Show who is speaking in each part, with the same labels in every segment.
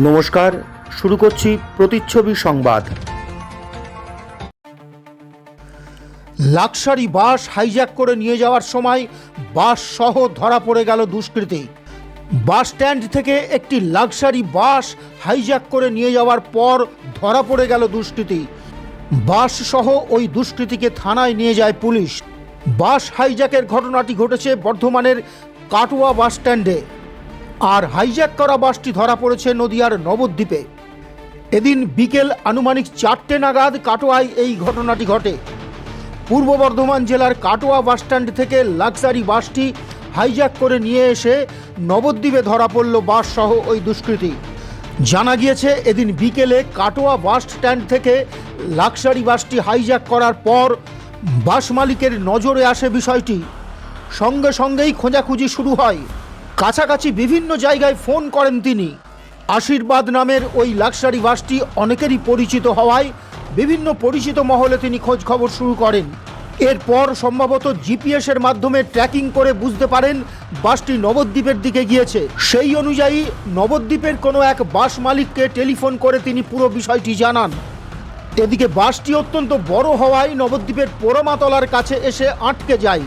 Speaker 1: নমস্কার, শুরু করছি প্রতিচ্ছবি সংবাদ। লাক্সারি বাস হাইজ্যাক করে নিয়ে যাওয়ার সময় বাস সহ ধরা পড়ে গেল দুষ্কৃতী। বাস স্ট্যান্ড থেকে একটি লাক্সারি বাস হাইজ্যাক করে নিয়ে যাওয়ার পর ধরা পড়ে গেল দুষ্কৃতী। বাস সহ ওই দুষ্কৃতীকে থানায় নিয়ে যায় পুলিশ। বাস হাইজ্যাকের ঘটনাটি ঘটেছে বর্ধমানের কাটোয়া বাস স্ট্যান্ডে, আর হাইজ্যাক করা বাসটি ধরা পড়েছে নদিয়ার নবদ্বীপে। এদিন বিকেল আনুমানিক 4টে নাগাদ কাটোয়ায় এই ঘটনাটি ঘটে। পূর্ব বর্ধমান জেলার কাটোয়া বাস স্ট্যান্ড থেকে লাক্সারি বাসটি হাইজ্যাক করে নিয়ে এসে নবদ্বীপে ধরা পড়ল বাস সহ ওই দুষ্কৃতী। জানা গিয়েছে এদিন বিকেলে কাটোয়া বাস স্ট্যান্ড থেকে লাক্সারি বাসটি হাইজ্যাক করার পর বাস মালিকের নজরে আসে বিষয়টি। সঙ্গে সঙ্গেই খোঁজাখুঁজি শুরু হয়। কাছাকাছি বিভিন্ন জায়গায় ফোন করেন তিনি। আশীর্বাদ নামের ওই লাক্সারি বাসটি অনেকেরই পরিচিত হওয়ায় বিভিন্ন পরিচিত মহলে তিনি খোঁজ খবর শুরু করেন। এরপর সম্ভবত জিপিএসের মাধ্যমে ট্র্যাকিং করে বুঝতে পারেন বাসটি নবদ্বীপের দিকে গিয়েছে। সেই অনুযায়ী নবদ্বীপের কোনো এক বাস মালিককে টেলিফোন করে তিনি পুরো বিষয়টি জানান। এদিকে বাসটি অত্যন্ত বড় হওয়ায় নবদ্বীপের পোড়ামাতলার কাছে এসে আটকে যায়।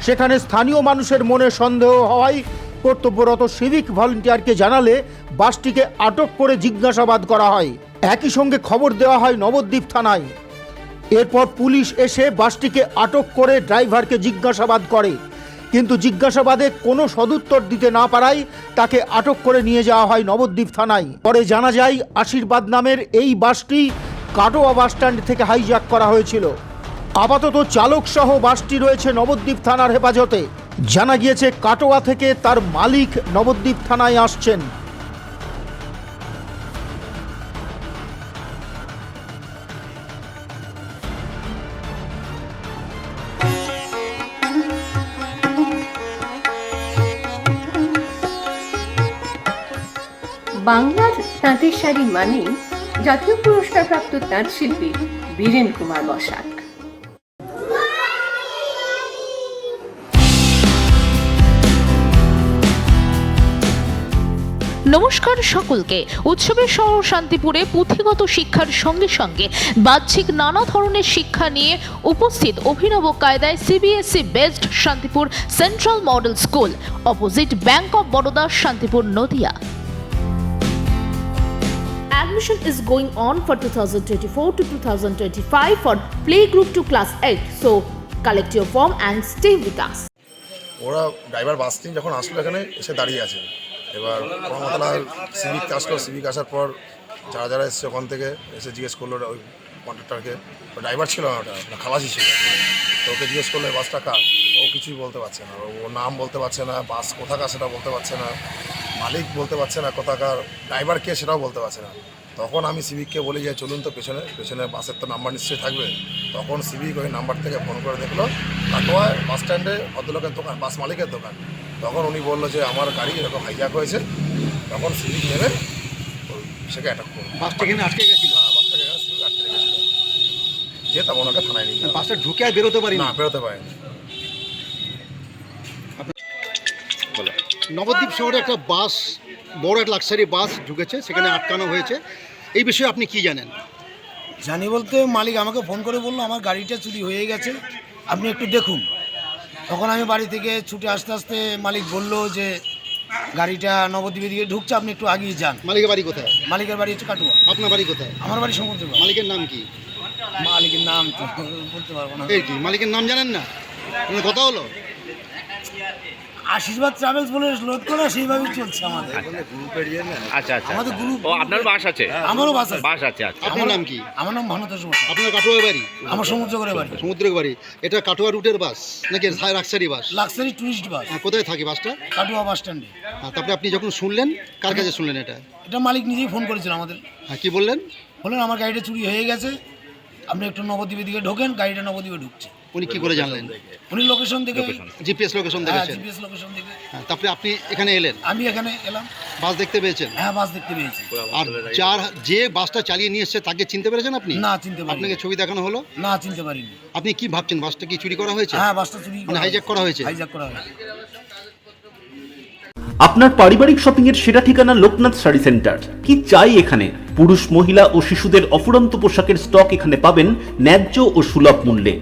Speaker 1: সেখানে স্থানীয় মানুষের মনে সন্দেহ হওয়ায় কর্তব্যরত সিভিক ভলেন্টিয়ারকে জানালে বাসটিকে আটক করে জিজ্ঞাসাবাদ করা হয়। একই সঙ্গে খবর দেওয়া হয় নবদ্বীপ থানায়। এরপর পুলিশ এসে বাসটিকে আটক করে ড্রাইভারকে জিজ্ঞাসাবাদ করে, কিন্তু জিজ্ঞাসাবাদে কোনো সদুত্তর দিতে না পারায় তাকে আটক করে নিয়ে যাওয়া হয় নবদ্বীপ থানায়। পরে জানা যায় আশীর্বাদ নামের এই বাসটি কাটোয়া বাস স্ট্যান্ড থেকে হাইজ্যাক করা হয়েছিল। আপাতত চালক সহ বাসটি রয়েছে নবদ্বীপ থানার হেফাজতে। জানা গিয়েছে কাটোয়া থেকে তার মালিক নবদ্বীপ থানায় আসছেন।
Speaker 2: বাংলার তাঁতের শাড়ি মানেই জাতীয় পুরস্কারপ্রাপ্ত তাঁত শিল্পী বীরেন কুমার বসাক।
Speaker 3: নমস্কার সকলকে। উৎসবের শহর শান্তিপুরে পুঁথিগত শিক্ষার সঙ্গে সঙ্গে বাহ্যিক নানা ধরনের শিক্ষা নিয়ে উপস্থিত অভিনব কায়দায় CBSE based Shantipur central model school, opposite bank of Baroda, Shantipur, Nadia. Admission is going on for 2024 to 2025 for playgroup to class 8. So collect your form and stay with us.
Speaker 4: ওরা ড্রাইভার বাস নিয়ে যখন আসলো এখানে এসে দাঁড়িয়ে আছে। এবার কর্মতলার সিভিক আসলো। সিভিক আসার পর যারা যারা এসছে ওখান থেকে এসে জিজ্ঞেস করলো ওই কন্ট্রাক্টরকে। ড্রাইভার ছিল না, ওটা খালাসি ছিল। তো ওকে জিজ্ঞেস করলো বাসটা কার, ও কিছুই বলতে পারছে না। ও নাম বলতে পারছে না, বাস কোথাকার সেটা বলতে পারছে না, মালিক বলতে পারছে না, কোথাকার ড্রাইভার কে সেটাও বলতে পারছে না। তখন আমি সিভিককে বলি যে চলুন তো পেছনে বাসের তো নাম্বার নিশ্চয়ই থাকবে। তখন সিভিক ওই নাম্বার থেকে ফোন করে দেখলো কাটোয়ায় বাস স্ট্যান্ডে ভদ্রলোকের দোকান, বাস মালিকের দোকান। তখন উনি বললো যে আমার গাড়ি এরকম হাইজ্যাক হয়েছে। তখন সিভিক নেমে সেকে অ্যাটাক করলো।
Speaker 5: বাসটা এখানে আটকে গেছিল।
Speaker 4: হ্যাঁ, বাসটাকে এখানে সিভিক আটকে রেখেছিল। যে তেমন ওনাকে থানায় নিয়ে গেল।
Speaker 5: বাসটা ঢুকে আর বেরোতে পারি
Speaker 4: না, বেরোতে পারেনি।
Speaker 5: নবদ্বীপ শহরে একটা বাস, বড় একটা লাক্সারি বাস ঢুকেছে, সেখানে আটকানো হয়েছে। এই বিষয়ে আপনি কি জানেন?
Speaker 6: জানি বলতে মালিক আমাকে ফোন করে বললো আমার গাড়িটা চুরি হয়ে গেছে, আপনি একটু দেখুন। তখন আমি বাড়ি থেকে ছুটে আসতে আসতে মালিক বললো যে গাড়িটা নবদ্বীপের দিকে ঢুকছে, আপনি একটু আগিয়ে যান।
Speaker 5: মালিকের বাড়ি কোথায়?
Speaker 6: মালিকের বাড়ি হচ্ছে কাটোয়া।
Speaker 5: আপনার বাড়ি কোথায়?
Speaker 6: আমার বাড়ি সমুদ্র।
Speaker 5: মালিকের নাম কি?
Speaker 6: মালিকের নাম তো বলতে পারবো না।
Speaker 5: এই কি মালিকের নাম জানেন না? আপনার কথা হলো?
Speaker 6: আশীর্বাদ ট্রাভেলস বলে লোড করা, সেইভাবেই চলছে আমাদের।
Speaker 7: আচ্ছা আচ্ছা,
Speaker 6: আমাদের গ্রুপ।
Speaker 7: ও আপনার বাস আছে?
Speaker 6: আমারও বাস আছে।
Speaker 7: বাস আছে, আচ্ছা।
Speaker 5: আপনার নাম কি?
Speaker 6: আমার নাম ভানুতোষ।
Speaker 5: আপনার কাটোয়া বাড়ি?
Speaker 6: আমার সমুদ্র করে বাড়ি।
Speaker 5: সমুদ্রের বাড়ি। এটা কাটোয়া রুটের বাস নাকি luxury bus?
Speaker 6: Luxury tourist bus.
Speaker 5: কোথায় থাকে বাসটা?
Speaker 6: কাটোয়া বাস স্ট্যান্ডে।
Speaker 5: তারপরে আপনি যখন শুনলেন, কার কাছে শুনলেন এটা?
Speaker 6: এটা মালিক নিজেই ফোন করেছিল আমাদের।
Speaker 5: হ্যাঁ, কি বললেন?
Speaker 6: বললেন আমার গাড়িটা চুরি হয়ে গেছে, আপনি একটু নবদ্বীপের দিকে ঢোকেন, গাড়িটা নবদ্বীপে ঢুকছে।
Speaker 5: উনি কি করে জানলেন?
Speaker 6: উনি লোকেশন থেকে,
Speaker 5: জিপিএস লোকেশন
Speaker 6: হ্যাঁ
Speaker 5: দেখেছেন?
Speaker 6: জিপিএস লোকেশন থেকে।
Speaker 5: তারপরে আপনি এখানে এলেন,
Speaker 6: আমি এখানে এলাম,
Speaker 5: বাস দেখতে পেয়েছেন?
Speaker 6: হ্যাঁ বাস দেখতে পেয়েছি।
Speaker 5: আর যে বাসটা চালিয়ে নিয়ে এসছে তাকে চিনতে পেরেছেন আপনি?
Speaker 6: না চিনতে পারিনি।
Speaker 5: আপনাকে ছবি দেখানো হলো?
Speaker 6: না চিনতে পারিনি।
Speaker 5: আপনি কি ভাবছেন, বাসটা কি চুরি করা হয়েছে?
Speaker 6: হ্যাঁ বাসটা চুরি,
Speaker 5: মানে হাইজ্যাক করা হয়েছে?
Speaker 6: হাইজ্যাক করা হয়েছে।
Speaker 8: আপনার পারিবারিক শপিং এর সেরা ঠিকানা লোকনাথ শাড়ি সেন্টার। কি চাই এখানে? পুরুষ, মহিলা ও শিশুদের অফুরন্ত পোশাকের স্টক এখানে পাবেন ন্যায্য ও সুলভ মূল্যে।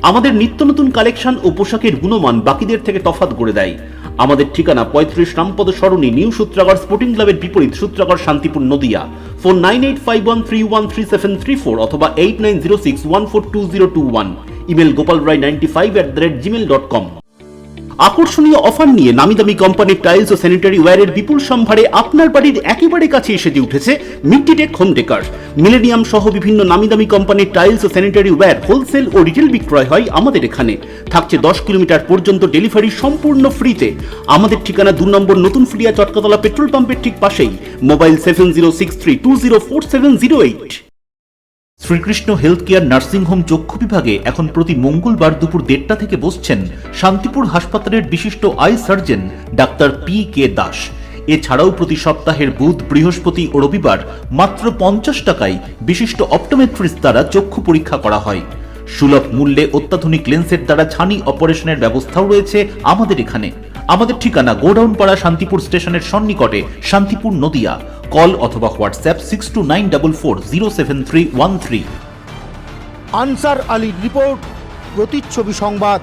Speaker 8: আমাদের নিত্য নতুন কালেকশন ও পোশাকের গুণমান বাকিদের থেকে তফাৎ করে দেয়। আমাদের ঠিকানা 35 রামপদ সরণি, নিউ সূত্রাগড় স্পোর্টিং ক্লাবের বিপরীত, সূত্রাগড়, শান্তিপুর, নদিয়া। ফোন 9851313734 অথবা 8906142021। Email gopalrai95@gmail.com। আকর্ষণীয় অফার নিয়ে নামি দামি কোম্পানির টাইলস ও স্যানিটারি ওয়্যারের বিপুল সম্ভারে আপনার বাড়ির একেবারে কাছে এসে উঠেছে মিট্টিটেক হোম ডেকার। মিলেনিয়াম সহ বিভিন্ন নামি দামি কোম্পানির টাইলস ও স্যানিটারি ওয়্যার হোলসেল ও রিটেল বিক্রয় হয় আমাদের এখানে। থাকছে 10 কিলোমিটার পর্যন্ত ডেলিভারি সম্পূর্ণ ফ্রিতে। আমাদের ঠিকানা 2 নম্বর নতুন ফ্রিয়া চটকাতলা পেট্রোল পাম্পের ঠিক পাশেই। Mobile 7063204708। Shrikrishna health care nursing home চক্ষু বিভাগে এখন প্রতি মঙ্গলবার দুপুর 1:30টা থেকে বসছেন শান্তিপুর হাসপাতালের বিশিষ্ট I surgeon doctor PK Das. এছাড়াও প্রতি সপ্তাহের বুধ, বৃহস্পতি ও রবিবার মাত্র 50 টাকায় বিশিষ্ট অপটোমেট্রিস্ট দ্বারা চক্ষু পরীক্ষা করা হয়। সুলভ মূল্যে অত্যাধুনিক লেন্সের দ্বারা ছানি অপারেশনের ব্যবস্থাও রয়েছে আমাদের এখানে। আমাদের ঠিকানা গোডাউনপাড়া, শান্তিপুর স্টেশনের সন্নিকটে, শান্তিপুর, নদিয়া। কল অথবা হোয়াটসঅ্যাপ 6294407313।
Speaker 1: আনসার আলীর রিপোর্ট, প্রতিচ্ছবি সংবাদ।